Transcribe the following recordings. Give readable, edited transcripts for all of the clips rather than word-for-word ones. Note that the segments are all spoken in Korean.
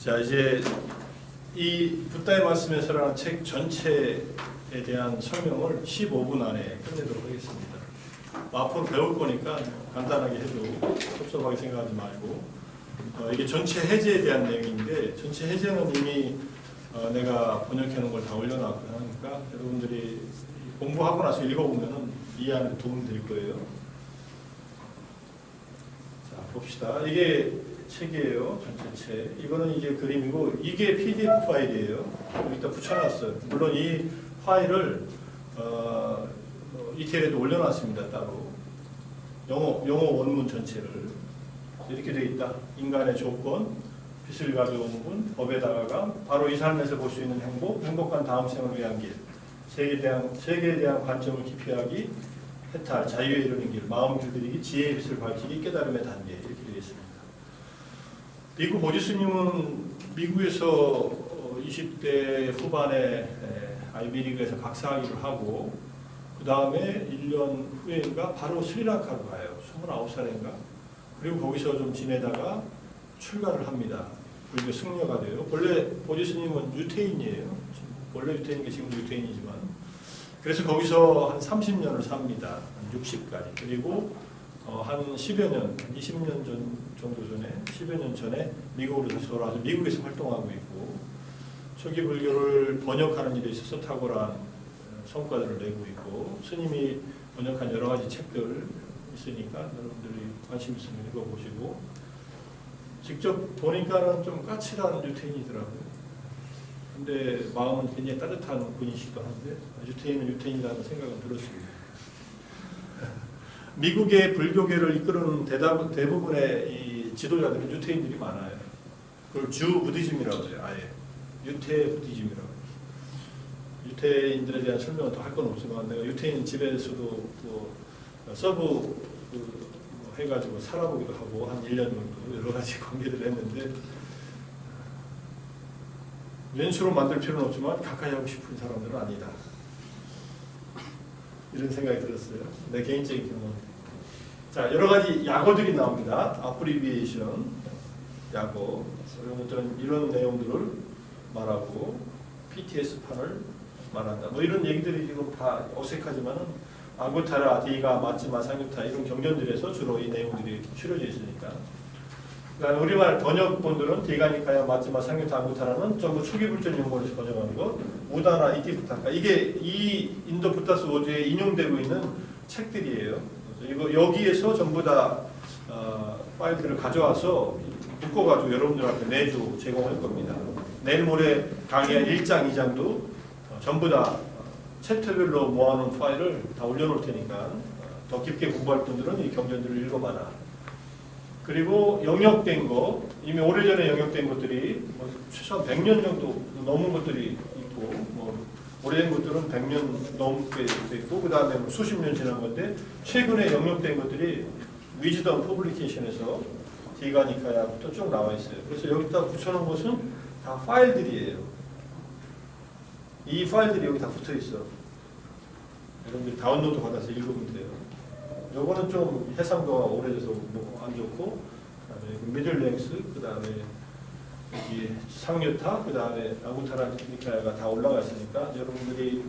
자, 이제 이 붓다의 말씀에서라는 책 전체에 대한 설명을 15분 안에 끝내도록 하겠습니다. 앞으로 배울 거니까 간단하게 해도 섭섭하게 생각하지 말고, 이게 전체 해제에 대한 내용인데, 전체 해제는 이미 내가 번역해 놓은 걸 다 올려놨고 하니까 여러분들이 공부하고 나서 읽어보면 이해하는 데 도움이 될 거예요. 자, 봅시다. 이게 책이에요. 전체 책. 이거는 이제 그림이고, 이게 PDF 파일이에요. 여기다 붙여놨어요. 물론 이 파일을 ETL에도 올려놨습니다. 따로 영어 원문 전체를 이렇게 되어 있다. 인간의 조건, 빛을 가져오는 분, 법에 다가감, 바로 이 삶에서 볼 수 있는 행복, 행복한 다음 생을 위한 길, 세계에 대한 관점을 깊이하기, 해탈, 자유에 이르는 길, 마음 길들이기, 지혜의 빛을 밝히기, 깨달음의 단계, 이렇게 되어 있습니다. 미국 오지스님은 미국에서 20대 후반에 아이비리그에서 박사학위를 하고, 그 다음에 1년 후에인가 바로 스리랑카로 가요. 29살인가. 그리고 거기서 좀 지내다가 출가를 합니다. 그리고 승려가 돼요. 원래 오지스님은 유태인이에요. 원래 유태인인 게 지금도 유태인이지만. 그래서 거기서 한 30년을 삽니다. 한 60까지. 그리고 한 10여 년, 20년 정도 전에, 10여 년 전에 미국으로 다시 돌아와서 미국에서 활동하고 있고, 초기 불교를 번역하는 일에 있어서 탁월한 성과들을 내고 있고, 스님이 번역한 여러 가지 책들 있으니까 여러분들이 관심 있으면 읽어보시고, 직접 보니까는 좀 까칠한 유태인이더라고요. 근데 마음은 굉장히 따뜻한 분이시기도 한데, 유태인은 유태인이라는 생각은 들었습니다. 미국의 불교계를 이끄는 대부분의 이 지도자들은 유태인들이 많아요. 그걸 주 부디즘이라고 해요. 아예 유태 부디즘이라고. 유태인들에 대한 설명은 더 할 건 없지만, 내가 유태인 집에서도 뭐 서브 해가지고 살아보기도 하고 한 1년 정도 여러 가지 관계들을 했는데, 왼수로 만들 필요는 없지만 가까이 하고 싶은 사람들은 아니다. 이런 생각이 들었어요. 내 개인적인 경험. 자, 여러 가지 약어들이 나옵니다. 아브리비에이션, 약어. 여러분들은 이런 내용들을 말하고, PTS판을 말한다. 뭐 이런 얘기들이 지금 다 어색하지만은 앙구타라, 디가, 마찌마, 상유타 이런 경전들에서 주로 이 내용들이 실어져 있으니까. 그러니까 우리말 번역본들은 디가니카야, 마찌마, 상유타, 앙구타라는 전부 초기 불전 용어에서 번역한 거, 우다나, 이티부타카, 이게 이 인도 부타스 오주에 인용되고 있는 책들이에요. 이거 여기에서 전부 다 파일들을 가져와서 묶어가지고 여러분들한테 매주 제공할 겁니다. 내일 모레 강의 1장, 2장도 전부 다 챕터별로 모아놓은 파일을 다 올려놓을 테니까 더 깊게 공부할 분들은 이 경전들을 읽어봐라. 그리고 영역된 거, 이미 오래전에 영역된 것들이 최소한 100년 정도 넘은 것들이 있고, 뭐 오래된 것들은 100년 넘게 있고, 그 다음에 뭐 수십 년 지난 건데, 최근에 영역된 것들이 위즈덤 퍼블리케이션에서 디가니카야부터 쭉 나와 있어요. 그래서 여기다 붙여놓은 것은 다 파일들이에요. 이 파일들이 여기 다 붙어 있어. 여러분들이 다운로드 받아서 읽으면 돼요. 요거는 좀 해상도가 오래돼서 뭐 안 좋고, 그다음에 미들랭스, 그다음에 여기 상유타, 그다음에 아구타라니카야가 다 올라가 있으니까 여러분들이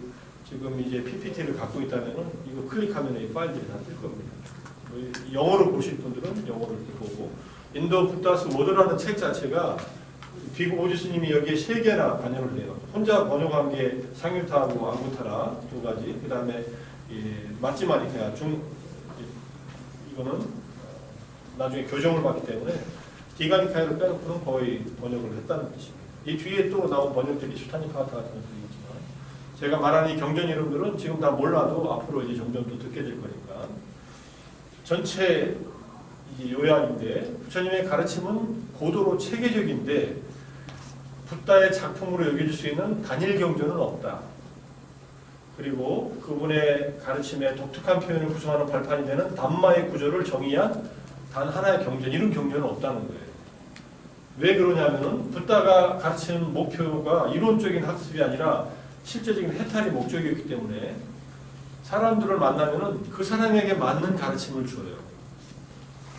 지금 이제 PPT를 갖고 있다면은 이거 클릭하면 이 파일들이 다 뜰 겁니다. 영어로 보실 분들은 영어로 보고, 인도 부타스 모드라는 책 자체가 비구 오지스님이 여기에 3개나 반영을 해요. 혼자 번역한 게 상유타하고 앙구타라 2가지, 그 다음에 마찌마니카야 이거는 나중에 교정을 받기 때문에 디가니카야를 빼놓고는 거의 번역을 했다는 뜻입니다. 이 뒤에 또 나온 번역들이 수타니파타 같은 것들이 있지만, 제가 말한 이 경전 이름들은 지금 다 몰라도 앞으로 이제 점점 더 듣게 될 거니까. 전체 이제 요약인데, 부처님의 가르침은 고도로 체계적인데 붓다의 작품으로 여겨질 수 있는 단일 경전은 없다. 그리고 그분의 가르침에 독특한 표현을 구성하는 발판이 되는 담마의 구조를 정의한 단 하나의 경전, 이런 경전은 없다는 거예요. 왜 그러냐면은 붓다가 가르치는 목표가 이론적인 학습이 아니라 실제적인 해탈이 목적이었기 때문에 사람들을 만나면은 그 사람에게 맞는 가르침을 줘요.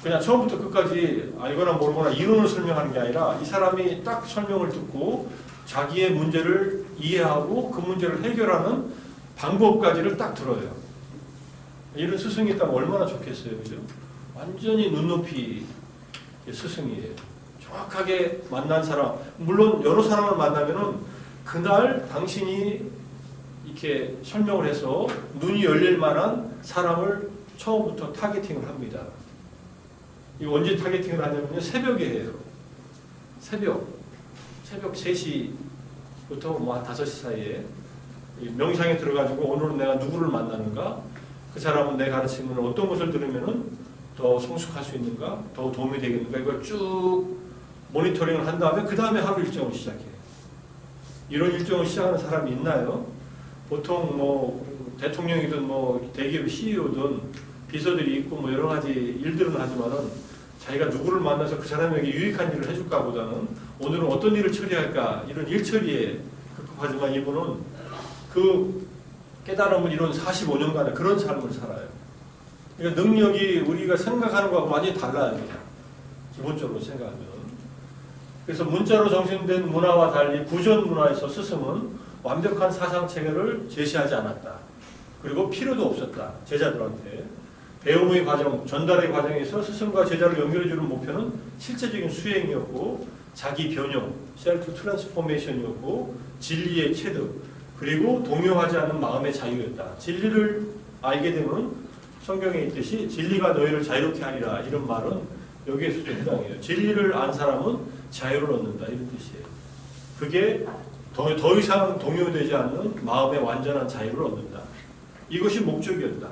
그냥 처음부터 끝까지 알거나 모르거나 이론을 설명하는 게 아니라 이 사람이 딱 설명을 듣고 자기의 문제를 이해하고 그 문제를 해결하는 방법까지를 딱 들어요. 이런 스승이 있다면 얼마나 좋겠어요. 그죠? 완전히 눈높이 스승이에요. 정확하게 만난 사람, 물론 여러 사람을 만나면은 그날 당신이 이렇게 설명을 해서 눈이 열릴 만한 사람을 처음부터 타겟팅을 합니다. 이거 언제 타겟팅을 하냐면요. 새벽에 해요. 새벽 3시부터 뭐 한 5시 사이에 명상에 들어가지고 오늘은 내가 누구를 만나는가? 그 사람은 내 가르침을 어떤 것을 들으면은 더 성숙할 수 있는가? 더 도움이 되겠는가? 이걸 쭉 모니터링을 한 다음에 그 다음에 하루 일정을 시작해요. 이런 일정을 시작하는 사람이 있나요? 보통 뭐 대통령이든 뭐 대기업 CEO든 비서들이 있고 뭐 여러 가지 일들은 하지만은 자기가 누구를 만나서 그 사람에게 유익한 일을 해줄까 보다는 오늘은 어떤 일을 처리할까 이런 일 처리에 급급하지만 이분은 그 깨달음을 이룬 45년간의 그런 삶을 살아요. 그러니까 능력이 우리가 생각하는 거하고 완전히 달라요. 그냥. 기본적으로 생각하면. 그래서 문자로 정신된 문화와 달리 구전 문화에서 스승은 완벽한 사상 체계를 제시하지 않았다. 그리고 필요도 없었다. 제자들한테. 배움의 과정, 전달의 과정에서 스승과 제자를 연결해주는 목표는 실제적인 수행이었고 자기 변형, 셀프 트랜스포메이션이었고 진리의 체득, 그리고 동요하지 않는 마음의 자유였다. 진리를 알게 되면 성경에 있듯이 진리가 너희를 자유롭게 하리라 이런 말은 여기에서 등장해요. 진리를 안 사람은 자유를 얻는다 이런 뜻이에요. 그게 더 이상 동요되지 않는 마음의 완전한 자유를 얻는다. 이것이 목적이었다.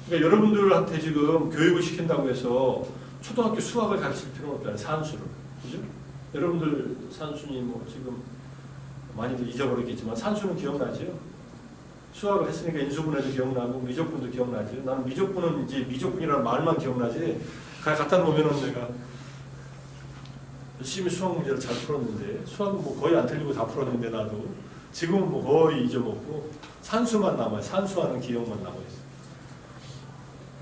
그러니까 여러분들한테 지금 교육을 시킨다고 해서 초등학교 수학을 가르칠 필요는 없잖아요. 산수를. 그죠? 여러분들 산수님 뭐 지금 많이들 잊어버렸겠지만 산수는 기억나죠? 수학을 했으니까 인수분해도 기억나고 미적분도 기억나죠. 나는 미적분은 이제 미적분이라는 말만 기억나지 갖다 놓으면은 내가 열심히 수학 문제를 잘 풀었는데 수학은 뭐 거의 안 틀리고 다 풀었는데 나도 지금은 뭐 거의 잊어먹고 산수만 남아요. 산수하는 기억만 남아있어요.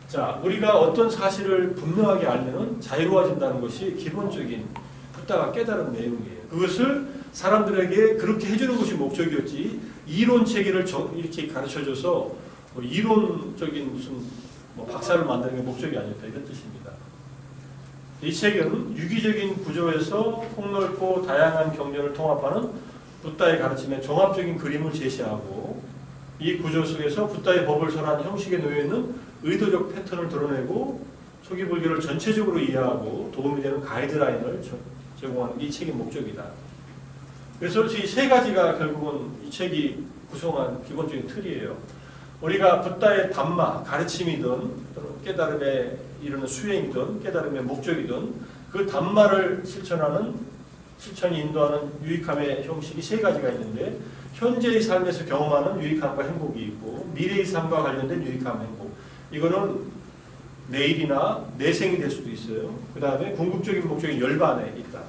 자, 우리가 어떤 사실을 분명하게 알면은 자유로워진다는 것이 기본적인 붓다가 깨달은 내용이에요. 그것을 사람들에게 그렇게 해주는 것이 목적이었지 이론 체계를 이렇게 가르쳐줘서 뭐 이론적인 무슨 뭐 박사를 만드는 게 목적이 아니었다 이런 뜻입니다. 이 책은 유기적인 구조에서 폭넓고 다양한 경전을 통합하는 붓다의 가르침의 종합적인 그림을 제시하고 이 구조 속에서 붓다의 법을 설한 형식에 놓여있는 의도적 패턴을 드러내고 초기 불교를 전체적으로 이해하고 도움이 되는 가이드라인을 제공하는 게 이 책의 목적이다. 그래서 이 세 가지가 결국은 이 책이 구성한 기본적인 틀이에요. 우리가 붓다의 담마, 가르침이든 깨달음에 이르는 수행이든 깨달음의 목적이든 그 담마를 실천이 인도하는 유익함의 형식이 세 가지가 있는데 현재의 삶에서 경험하는 유익함과 행복이 있고 미래의 삶과 관련된 유익함, 행복. 이거는 내일이나 내생이 될 수도 있어요. 그 다음에 궁극적인 목적인 열반에 있다.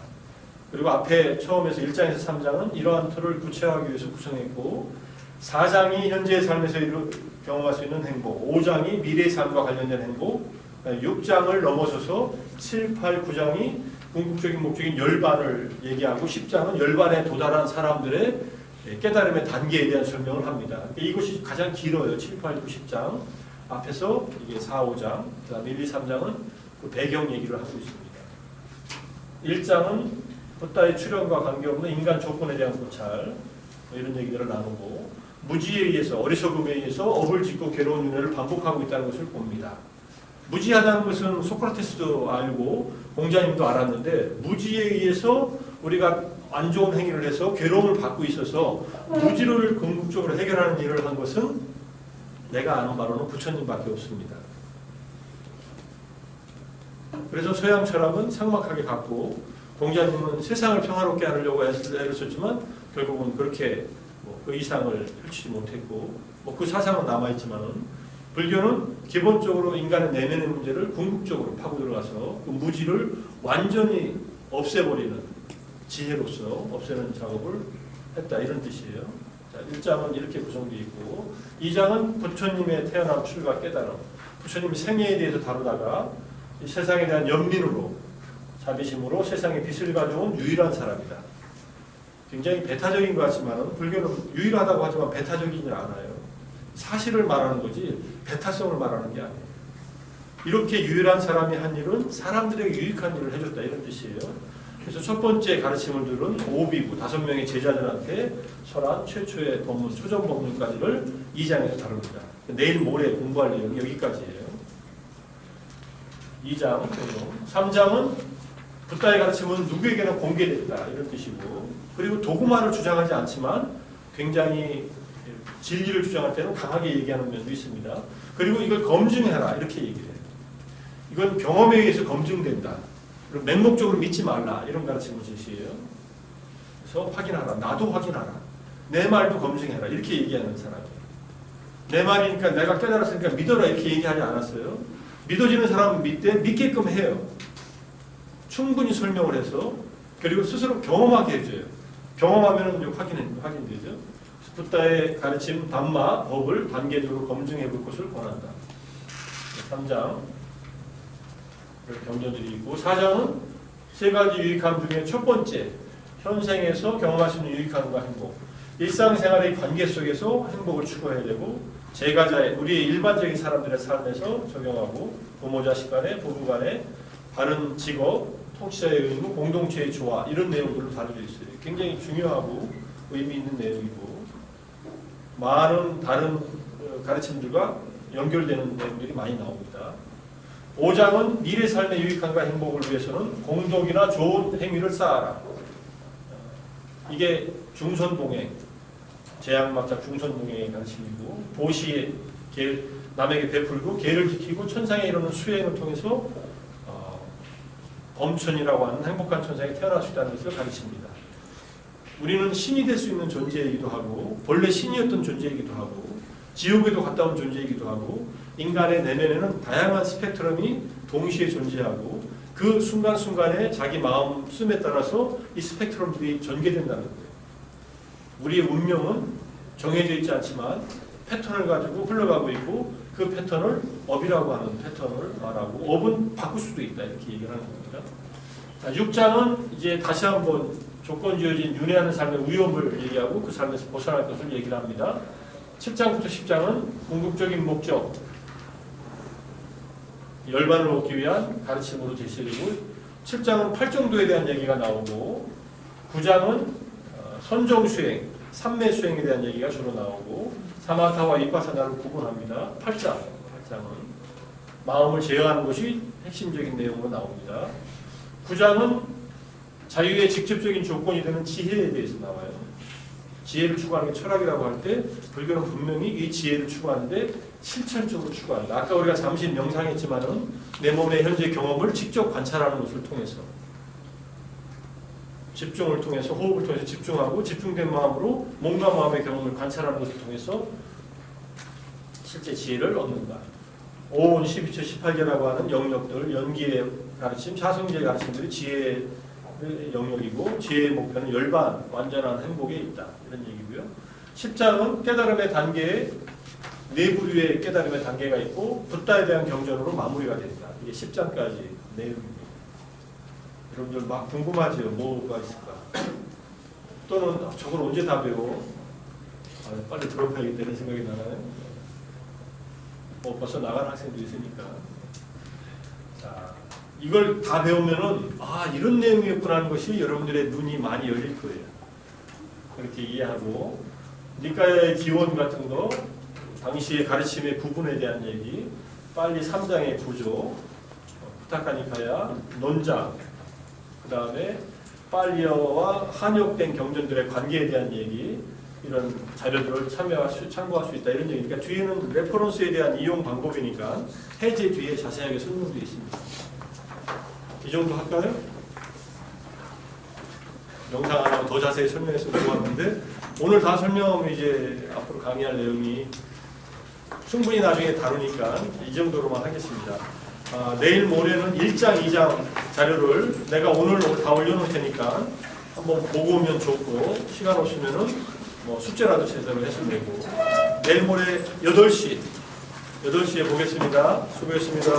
그리고 앞에 처음에서 1장에서 3장은 이러한 틀을 구체화하기 위해서 구성했고 4장이 현재의 삶에서 경험할 수 있는 행복, 5장이 미래의 삶과 관련된 행복, 6장을 넘어서서 7, 8, 9장이 궁극적인 목적인 열반을 얘기하고 10장은 열반에 도달한 사람들의 깨달음의 단계에 대한 설명을 합니다. 이것이 가장 길어요. 7, 8, 9, 10장. 앞에서 이게 4, 5장, 그 다음에 1, 2, 3장은 그 배경 얘기를 하고 있습니다. 1장은 붓다의 출현과 관계없는 인간 조건에 대한 고찰, 이런 얘기들을 나누고 무지에 의해서, 어리석음에 의해서 업을 짓고 괴로운 윤회를 반복하고 있다는 것을 봅니다. 무지하다는 것은 소크라테스도 알고 공자님도 알았는데 무지에 의해서 우리가 안 좋은 행위를 해서 괴로움을 받고 있어서 무지를 궁극적으로 해결하는 일을 한 것은 내가 아는 바로는 부처님밖에 없습니다. 그래서 서양 철학은 삭막하게 갔고 공자님은 세상을 평화롭게 하려고 애를 썼지만 결국은 그렇게 그 이상을 펼치지 못했고 그 사상은 남아있지만은 불교는 기본적으로 인간의 내면의 문제를 궁극적으로 파고 들어가서 그 무지를 완전히 없애버리는 지혜로서 없애는 작업을 했다 이런 뜻이에요. 자, 1장은 이렇게 구성되어 있고 2장은 부처님의 태어남 출가 깨달음 부처님의 생애에 대해서 다루다가 이 세상에 대한 연민으로, 자비심으로 세상에 빛을 가져온 유일한 사람이다. 굉장히 배타적인 것 같지만 불교는 유일하다고 하지만 배타적이지 않아요. 사실을 말하는 거지 배타성을 말하는 게 아니에요. 이렇게 유일한 사람이 한 일은 사람들에게 유익한 일을 해줬다 이런 뜻이에요. 그래서 첫 번째 가르침을 들은 오비구 5명의 제자들한테 설한 최초의 법문, 초전 법문까지를 2장에서 다룹니다. 내일 모레 공부할 내용이 여기까지예요. 2장, 3장은 붓다의 가르침은 누구에게나 공개됐다 이런 뜻이고, 그리고 도구마를 주장하지 않지만 굉장히 진리를 주장할 때는 강하게 얘기하는 면도 있습니다. 그리고 이걸 검증해라 이렇게 얘기를 해요. 이건 경험에 의해서 검증된다. 그리고 맹목적으로 믿지 말라 이런 가르침을 제시해요. 그래서 확인하라. 나도 확인하라. 내 말도 검증해라. 이렇게 얘기하는 사람이에요. 내 말이니까 내가 깨달았으니까 믿어라 이렇게 얘기하지 않았어요. 믿어지는 사람은 믿게끔 해요. 충분히 설명을 해서, 그리고 스스로 경험하게 해줘요. 경험하면 확인되죠. 붓다의 가르침, 담마, 법을 단계적으로 검증해 볼 것을 권한다. 3장 경전들이 있고, 4장은 3가지 유익함 중에 첫 번째, 현생에서 경험할 수 있는 유익함과 행복. 일상생활의 관계 속에서 행복을 추구해야 되고, 제가자의, 우리의 일반적인 사람들의 삶에서 적용하고, 부모 자식 간에, 부부 간에, 바른 직업, 통치자의 의무, 공동체의 조화 이런 내용들로 다루져 있어요. 굉장히 중요하고 의미 있는 내용이고, 많은 다른 가르침들과 연결되는 내용들이 많이 나옵니다. 5장은 미래 삶의 유익함과 행복을 위해서는 공덕이나 좋은 행위를 쌓아라. 이게 중선봉행, 제약막자 중선봉행의 가르침이고, 보시에 남에게 베풀고 계를 지키고 천상에 이르는 수행을 통해서 범천이라고 하는 행복한 천상에 태어날 수 있다는 것을 가르칩니다. 우리는 신이 될 수 있는 존재이기도 하고, 본래 신이었던 존재이기도 하고, 지옥에도 갔다 온 존재이기도 하고, 인간의 내면에는 다양한 스펙트럼이 동시에 존재하고, 그 순간순간에 자기 마음씀에 따라서 이 스펙트럼들이 전개된다는 거예요. 우리의 운명은 정해져 있지 않지만 패턴을 가지고 흘러가고 있고, 그 패턴을 업이라고 하는 패턴을 말하고, 업은 바꿀 수도 있다 이렇게 얘기를 하는 겁니다. 자, 6장은 이제 다시 한번 조건 지어진 윤회하는 삶의 위험을 얘기하고 그 삶에서 벗어날 것을 얘기를 합니다. 7장부터 10장은 궁극적인 목적, 열반을 얻기 위한 가르침으로 제시되고, 7장은 8정도에 대한 얘기가 나오고, 9장은 선정수행, 삼매수행에 대한 얘기가 주로 나오고, 사마타와 이파사나를 구분합니다. 8장은 마음을 제어하는 것이 핵심적인 내용으로 나옵니다. 9장은 자유의 직접적인 조건이 되는 지혜에 대해서 나와요. 지혜를 추구하는 게 철학이라고 할 때 불교는 분명히 이 지혜를 추구하는데 실천적으로 추구한다. 아까 우리가 잠시 명상했지만은 내 몸의 현재 경험을 직접 관찰하는 것을 통해서, 집중을 통해서, 호흡을 통해서 집중하고 집중된 마음으로 몸과 마음의 경험을 관찰하는 것을 통해서 실제 지혜를 얻는다. 5, 12처, 18개라고 하는 영역들, 연기의 가르침, 자성지의 가르침들이 지혜의 영역이고, 지혜의 목표는 열반, 완전한 행복에 있다. 이런 얘기고요. 10장은 깨달음의 단계에 내부류의 깨달음의 단계가 있고, 붓다에 대한 경전으로 마무리가 된다. 이게 10장까지 내용입니다. 여러분들 막 궁금하죠? 뭐가 있을까? 또는 저걸 언제 다 배워? 빨리 졸업해야겠다 이런 생각이 나나요? 벌써 나간 학생도 있으니까. 자, 이걸 다 배우면은 이런 내용이었구나 하는 것이 여러분들의 눈이 많이 열릴 거예요. 그렇게 이해하고, 니카야의 기원 같은 거, 당시의 가르침의 구분에 대한 얘기, 빨리 3장의 구조, 부타카 니카야, 논장, 그 다음에 빨리어와 한역된 경전들의 관계에 대한 얘기, 이런 자료들을 참고할 수 있다 이런 얘기니까, 뒤에는 레퍼런스에 대한 이용 방법이니까 해제 뒤에 자세하게 설명되어 있습니다. 이 정도 할까요? 영상 하나 더 자세히 설명했으면 좋았는데, 오늘 다 설명하면 이제 앞으로 강의할 내용이 충분히 나중에 다루니까 이 정도로만 하겠습니다. 내일 모레는 1장, 2장 자료를 내가 오늘 다 올려놓을 테니까 한번 보고 오면 좋고, 시간 없으면은 뭐 숙제라도 제대로 했으면 되고, 내일 모레 8시에 보겠습니다. 수고했습니다.